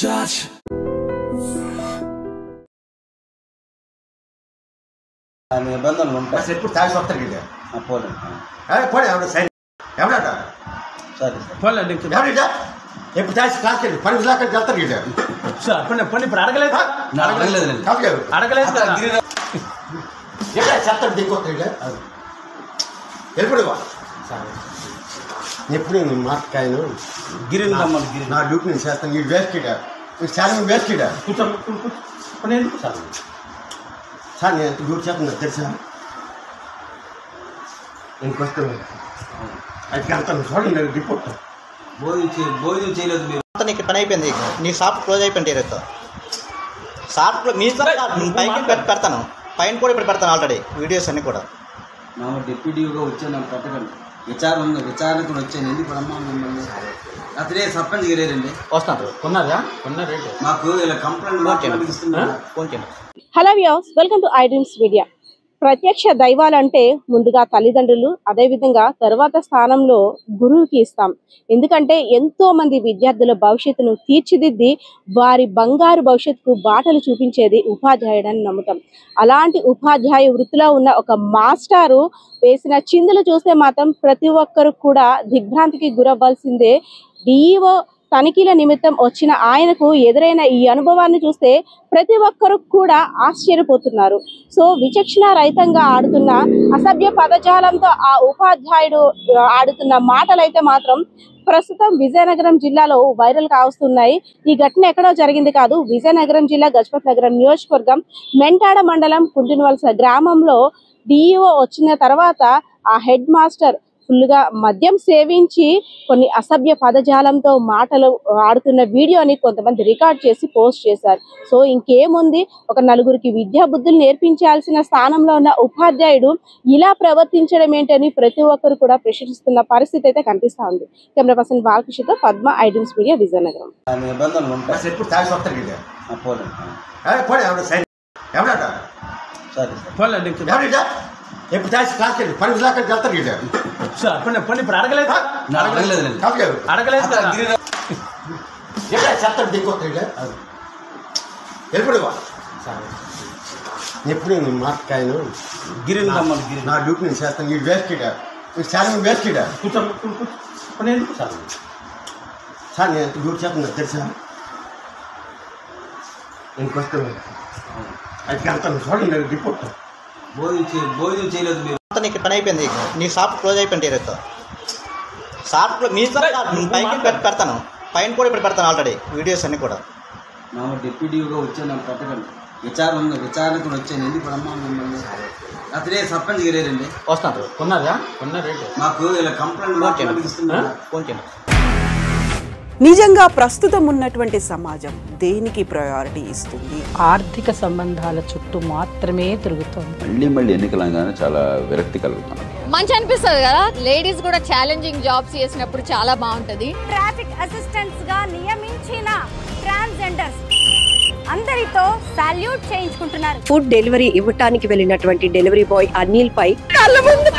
touch. నిబంధనలు ఉంటాయి. ఎప్పుడు తాగి వస్తారు కదా పోలే పోలే ఎవడ సైన్ ఎవడ సరే పోలే ఎవడ ఎప్పుడు తాగి కాదు పని విలాకలు వెళ్తారు కదా సార్ పని ఇప్పుడు అడగలేదు అడగలేదు అడగలేదు ఎక్కడ చెప్తాడు దిగొస్తారు కదా ఎప్పుడు ఎప్పుడు నేను మాట్లాడాను గిరి నా డ్యూటీ నేను చేస్తాను వీడు వేస్ట్ చాలా వేస్ట్ కూర్చోండి ఎందుకు సార్ సార్ నేను ఎంత డ్యూటీ చేస్తున్నా తెలుసా ఇంకొస్తే అది వెళ్తాను చూడండి రిపోర్ట్ భోజనం చేయలేదు మీరు నీకు పని అయిపోయింది నీ షాప్ క్లోజ్ అయిపోయింది ఈరోజు షాప్ మీ పైకి పెడతాను పైన కూడా ఇప్పుడు పెడతాను ఆల్రెడీ వీడియోస్ అన్నీ కూడా నా డిప్యూటీగా వచ్చాను నాకు పెట్టకండి విచారణ కూడా వచ్చాను ఎందుకు అమ్మా మిమ్మల్ని అతనే సర్పంచ్ గిరేరండి వస్తాను కొన్నారా మాకు ఇలా కంప్లైంట్ ఇస్తున్నారు ఫోన్ చేయండి. Hello viewers, welcome to iDreams Media. ప్రత్యక్ష దైవాలంటే ముందుగా తల్లిదండ్రులు, అదేవిధంగా తర్వాత స్థానంలో గురువుకి ఇస్తాం. ఎందుకంటే ఎంతో మంది విద్యార్థుల భవిష్యత్తును తీర్చిదిద్ది వారి బంగారు భవిష్యత్తుకు బాటలు చూపించేది ఉపాధ్యాయుడని నమ్ముతాం. అలాంటి ఉపాధ్యాయ వృత్తిలో ఉన్న ఒక మాస్టారు వేసిన చిందులు చూస్తే మాత్రం ప్రతి ఒక్కరు కూడా దిగ్భ్రాంతికి గురవ్వాల్సిందే. డిఈఓ తనిఖీల నిమిత్తం వచ్చిన ఆయనకు ఎదురైన ఈ అనుభవాన్ని చూస్తే ప్రతి ఒక్కరు కూడా ఆశ్చర్యపోతున్నారు. సో విచక్షణ రహితంగా ఆడుతున్న అసభ్య పదజాలంతో ఆ ఉపాధ్యాయుడు ఆడుతున్న మాటలైతే మాత్రం ప్రస్తుతం విజయనగరం జిల్లాలో వైరల్ కావస్తున్నాయి. ఈ ఘటన ఎక్కడో జరిగింది కాదు, విజయనగరం జిల్లా గజపతి నగరం నియోజకవర్గం మెంటాడ మండలం కుంటినవలస గ్రామంలో డిఈఓ వచ్చిన తర్వాత ఆ హెడ్ మాస్టర్ ఫుల్గా మద్యం సేవించి కొన్ని అసభ్య పదజాలంతో మాటలు ఆడుతున్న వీడియోని కొంతమంది రికార్డ్ చేసి పోస్ట్ చేశారు. సో ఇంకేముంది, ఒక నలుగురికి విద్యా బుద్ధులు నేర్పించాల్సిన స్థానంలో ఉన్న ఉపాధ్యాయుడు ఇలా ప్రవర్తించడం ఏంటని ప్రతి ఒక్కరు కూడా ప్రశ్నిస్తున్న పరిస్థితి అయితే కనిపిస్తా ఉంది. కెమెరా పర్సన్ బాలకృష్ణతో పద్మ, ఐడ్రీమ్స్ మీడియా, విజయనగరం. నిబంధనలు ఉంటాయి. ఎప్పుడు తాగి వస్తారు కదా పోలే ఎవడ సైన్ ఎవడ సరే పోలే ఎప్పుడు తాగి కాదు పని విలాకలు వెళ్తారు కదా సార్ పని ఇప్పుడు అడగలేదు అడగలేదు ఎక్కడ చెప్తాడు దిగొస్తారు కదా ఎప్పుడు ఎప్పుడు నేను మాట్లాడాను గిరి నా డ్యూటీ నేను చేస్తాను వీడు వేస్ట్ చాలా వేస్ట్ కూర్చోండి ఎందుకు సార్ నేను ఎంత డ్యూటీ చేస్తున్నా తెలుసా ఇంకొస్తే అది వెళ్తాను చూడండి రిపోర్ట్ భోజనం చేయలేదు మీరు నీకు పని అయిపోయింది నీ షాప్ క్లోజ్ అయిపోయింది ఈరోజు షాప్ మీ పైకి పెడతాను పైన కూడా ఇప్పుడు పెడతాను ఆల్రెడీ వీడియోస్ అన్నీ కూడా నా డిప్యూటీగా వచ్చాను నాకు పెట్టకండి విచారణ కూడా వచ్చాను ఎందుకు అమ్మా మిమ్మల్ని అతనే సర్పంచ్ గిరేరండి వస్తాను కొన్నారా మాకు ఇలా కంప్లైంట్ ఇస్తున్నారు ఫోన్ చేయండి. నిజంగా ప్రస్తుతం ఉన్నటువంటి సమాజం దేనికి ప్రయారిటీ ఇస్తుంది? ఆర్థిక సంబంధాల చుట్టూ మాత్రమే తిరుగుతుంది. మళ్ళీ ఎన్నికలంగానే చాలా విరక్తి కలుగుతాను. మంచి అనిపిస్తుంది కదా, లేడీస్ కూడా ఛాలెంజింగ్ జాబ్స్ చేసినప్పుడు చాలా బాగుంటది. ట్రాఫిక్ అసిస్టెంట్స్ గా నియమించిన ట్రాన్స్జెండర్స్ అందరితో సాల్యూట్ చేయించుకుంటున్నారు. ఫుడ్ డెలివరీ ఇవ్వటానికి వెళ్ళినటువంటి డెలివరీ బాయ్ అనిల్ పై కళ్ళ ముందు